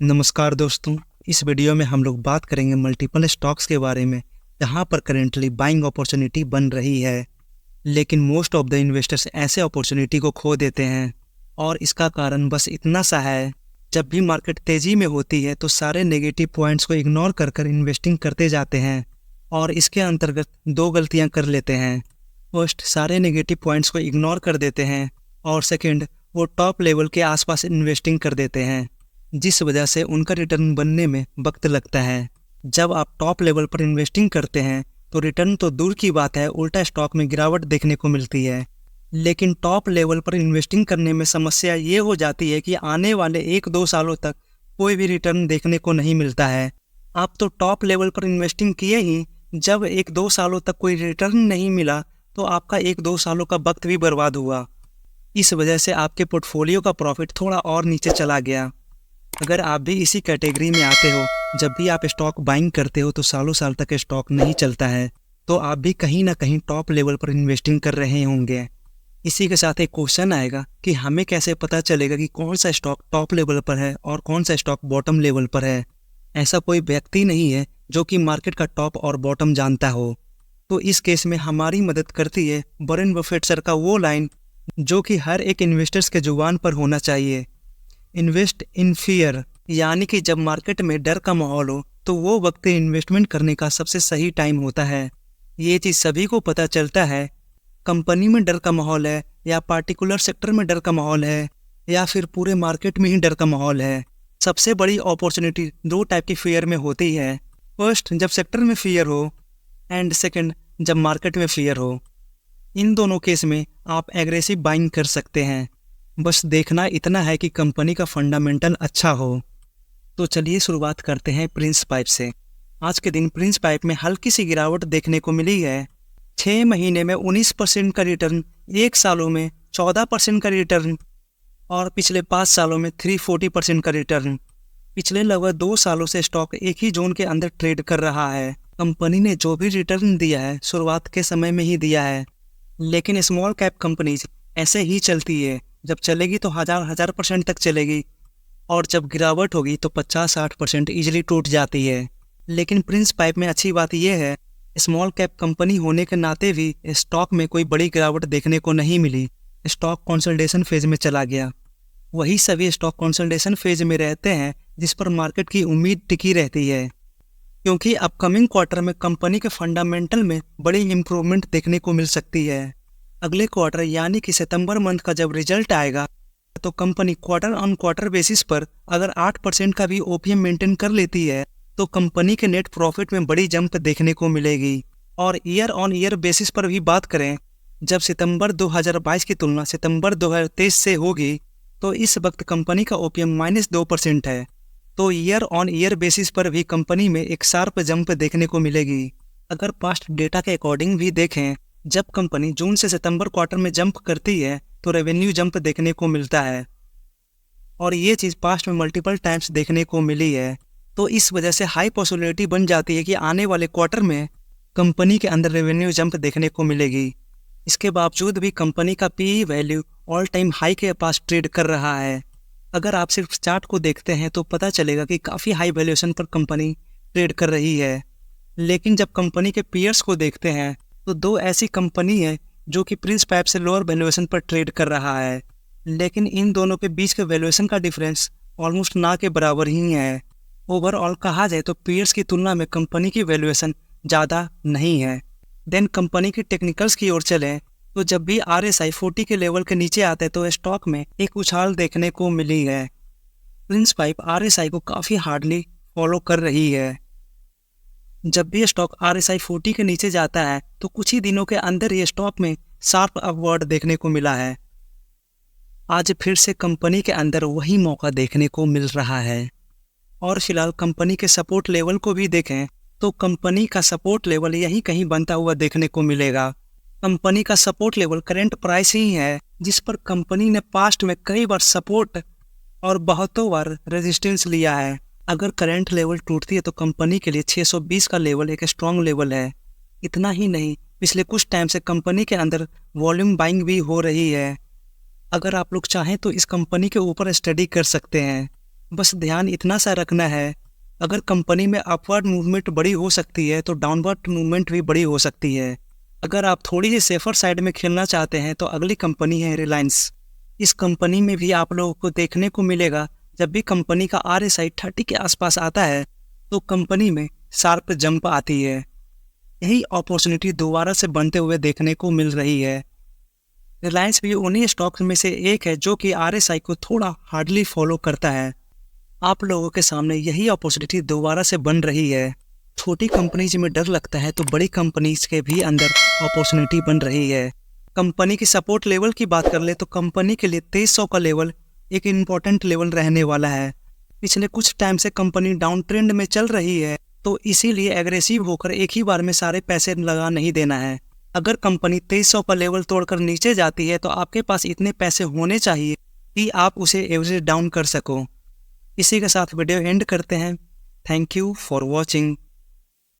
नमस्कार दोस्तों। इस वीडियो में हम लोग बात करेंगे मल्टीपल स्टॉक्स के बारे में, जहां पर करेंटली बाइंग अपॉर्चुनिटी बन रही है, लेकिन मोस्ट ऑफ द इन्वेस्टर्स ऐसे अपॉर्चुनिटी को खो देते हैं। और इसका कारण बस इतना सा है, जब भी मार्केट तेज़ी में होती है तो सारे नेगेटिव पॉइंट्स को इग्नोर कर कर इन्वेस्टिंग करते जाते हैं और इसके अंतर्गत दो गलतियां कर लेते हैं। फर्स्ट, सारे नेगेटिव पॉइंट्स को इग्नोर कर देते हैं और सेकंड, वो टॉप लेवल के आसपास इन्वेस्टिंग कर देते हैं, जिस वजह से उनका रिटर्न बनने में वक्त लगता है। जब आप टॉप लेवल पर इन्वेस्टिंग करते हैं तो रिटर्न तो दूर की बात है, उल्टा स्टॉक में गिरावट देखने को मिलती है। लेकिन टॉप लेवल पर इन्वेस्टिंग करने में समस्या ये हो जाती है कि आने वाले 1-2 सालों तक कोई भी रिटर्न देखने को नहीं मिलता है। आप तो टॉप लेवल पर इन्वेस्टिंग किए ही, जब 1-2 सालों तक कोई रिटर्न नहीं मिला तो आपका 1-2 सालों का वक्त भी बर्बाद हुआ। इस वजह से आपके पोर्टफोलियो का प्रॉफिट थोड़ा और नीचे चला गया। अगर आप भी इसी कैटेगरी में आते हो, जब भी आप स्टॉक बाइंग करते हो तो सालों साल तक स्टॉक नहीं चलता है, तो आप भी कहीं ना कहीं टॉप लेवल पर इन्वेस्टिंग कर रहे होंगे। इसी के साथ एक क्वेश्चन आएगा कि हमें कैसे पता चलेगा कि कौन सा स्टॉक टॉप लेवल पर है और कौन सा स्टॉक बॉटम लेवल पर है। ऐसा कोई व्यक्ति नहीं है जो कि मार्केट का टॉप और बॉटम जानता हो। तो इस केस में हमारी मदद करती है वॉरेन बफेट सर का वो लाइन, जो कि हर एक इन्वेस्टर्स के जुबान पर होना चाहिए, इन्वेस्ट इन फियर। यानी कि जब मार्केट में डर का माहौल हो तो वो वक्त इन्वेस्टमेंट करने का सबसे सही टाइम होता है। ये चीज़ सभी को पता चलता है। कंपनी में डर का माहौल है या पार्टिकुलर सेक्टर में डर का माहौल है या फिर पूरे मार्केट में ही डर का माहौल है, सबसे बड़ी अपॉर्चुनिटी दो टाइप की फियर में होती है। फर्स्ट, जब सेक्टर में फियर हो, एंड सेकंड, जब मार्केट में फियर हो। इन दोनों केस में आप एग्रेसिव बाइंग कर सकते हैं। बस देखना इतना है कि कंपनी का फंडामेंटल अच्छा हो। तो चलिए शुरुआत करते हैं प्रिंस पाइप से। आज के दिन प्रिंस पाइप में हल्की सी गिरावट देखने को मिली है। 6 महीने में 19% का रिटर्न, 1 सालों में 14% का रिटर्न और पिछले 5 सालों में 340% का रिटर्न। पिछले लगभग 2 सालों से स्टॉक एक ही जोन के अंदर ट्रेड कर रहा है। कंपनी ने जो भी रिटर्न दिया है शुरुआत के समय में ही दिया है, लेकिन स्मॉल कैप कंपनीज ऐसे ही चलती है। जब चलेगी तो हजार % तक चलेगी और जब गिरावट होगी तो 50-60% ईजिली टूट जाती है। लेकिन प्रिंस पाइप में अच्छी बात यह है, स्मॉल कैप कंपनी होने के नाते भी स्टॉक में कोई बड़ी गिरावट देखने को नहीं मिली। स्टॉक कंसोलिडेशन फेज में चला गया। वही सभी स्टॉक कंसोलिडेशन फेज में रहते हैं जिस पर मार्केट की उम्मीद टिकी रहती है, क्योंकि अपकमिंग क्वार्टर में कंपनी के फंडामेंटल में बड़ी इम्प्रूवमेंट देखने को मिल सकती है। अगले क्वार्टर यानी कि सितंबर मंथ का जब रिजल्ट आएगा तो company quarter on quarter basis पर अगर 8% का भी ओपीएम मेंटेन कर लेती है तो कंपनी के नेट प्रॉफिट में बड़ी जंप देखने को मिलेगी। और ईयर ऑन ईयर बेसिस पर भी बात करें, जब सितंबर 2022 की तुलना सितंबर 2023 से होगी तो इस वक्त कंपनी का ओपीएम -2% है। तो ईयर ऑन ईयर बेसिस पर भी कंपनी में एक शार्प जंप देखने को मिलेगी। अगर पास्ट डेटा के अकॉर्डिंग भी देखें, जब कंपनी जून से सितंबर क्वार्टर में जंप करती है तो रेवेन्यू जंप देखने को मिलता है, और ये चीज़ पास्ट में मल्टीपल टाइम्स देखने को मिली है। तो इस वजह से हाई पॉसिबिलिटी बन जाती है कि आने वाले क्वार्टर में कंपनी के अंदर रेवेन्यू जंप देखने को मिलेगी। इसके बावजूद भी कंपनी का PE value all time high के पास ट्रेड कर रहा है। अगर आप सिर्फ चार्ट को देखते हैं तो पता चलेगा कि काफ़ी हाई वैल्यूएशन पर कंपनी ट्रेड कर रही है। लेकिन जब कंपनी के पीयर्स को देखते हैं तो दो ऐसी कंपनी है जो कि प्रिंस पाइप से लोअर वैल्यूएशन पर ट्रेड कर रहा है, लेकिन इन दोनों के बीच के वैल्यूएशन का डिफरेंस ऑलमोस्ट ना के बराबर ही है। ओवरऑल कहा जाए तो पीयर्स की तुलना में कंपनी की वैल्यूएशन ज़्यादा नहीं है। देन कंपनी की टेक्निकल्स की ओर चलें तो जब भी RSI 40 के लेवल के नीचे आते हैं तो स्टॉक में एक उछाल देखने को मिली है। प्रिंस पाइप RSI को काफ़ी हार्डली फॉलो कर रही है। जब भी स्टॉक RSI 40 के नीचे जाता है तो कुछ ही दिनों के अंदर ये स्टॉक में शार्प अपवर्ड देखने को मिला है। आज फिर से कंपनी के अंदर वही मौका देखने को मिल रहा है। और फिलहाल कंपनी के सपोर्ट लेवल को भी देखें तो कंपनी का सपोर्ट लेवल यहीं कहीं बनता हुआ देखने को मिलेगा। कंपनी का सपोर्ट लेवल करंट प्राइस ही है, जिस पर कंपनी ने पास्ट में कई बार सपोर्ट और बहुतों बार रेजिस्टेंस लिया है। अगर करंट लेवल टूटती है तो कंपनी के लिए 620 का लेवल एक स्ट्रॉन्ग लेवल है। इतना ही नहीं, पिछले कुछ टाइम से कंपनी के अंदर वॉल्यूम बाइंग भी हो रही है। अगर आप लोग चाहें तो इस कंपनी के ऊपर स्टडी कर सकते हैं। बस ध्यान इतना सा रखना है, अगर कंपनी में अपवर्ड मूवमेंट बड़ी हो सकती है तो डाउनवर्ड मूवमेंट भी बड़ी हो सकती है। अगर आप थोड़ी सी सेफर साइड में खेलना चाहते हैं तो अगली कंपनी है रिलायंस। इस कंपनी में भी आप लोगों को देखने को मिलेगा, जब भी कंपनी का RSI 30 के आसपास आता है तो कंपनी में शार्प जंप आती है। यही अपॉर्चुनिटी दोबारा से बनते हुए देखने को मिल रही है। रिलायंस भी उन्हीं स्टॉक्स में से एक है जो कि RSI को थोड़ा हार्डली फॉलो करता है। आप लोगों के सामने यही अपॉर्चुनिटी दोबारा से बन रही है। छोटी कंपनीज में डर लगता है तो बड़ी कंपनीज के भी अंदर अपॉर्चुनिटी बन रही है। कंपनी की सपोर्ट लेवल की बात कर ले तो कंपनी के लिए 2300 का लेवल एक इम्पॉर्टेंट लेवल रहने वाला है। पिछले कुछ टाइम से कंपनी डाउन ट्रेंड में चल रही है, तो इसीलिए एग्रेसिव होकर एक ही बार में सारे पैसे लगा नहीं देना है। अगर कंपनी 2300 का लेवल तोड़कर नीचे जाती है तो आपके पास इतने पैसे होने चाहिए कि आप उसे एवरेज डाउन कर सको। इसी के साथ वीडियो एंड करते हैं। Thank you for watching.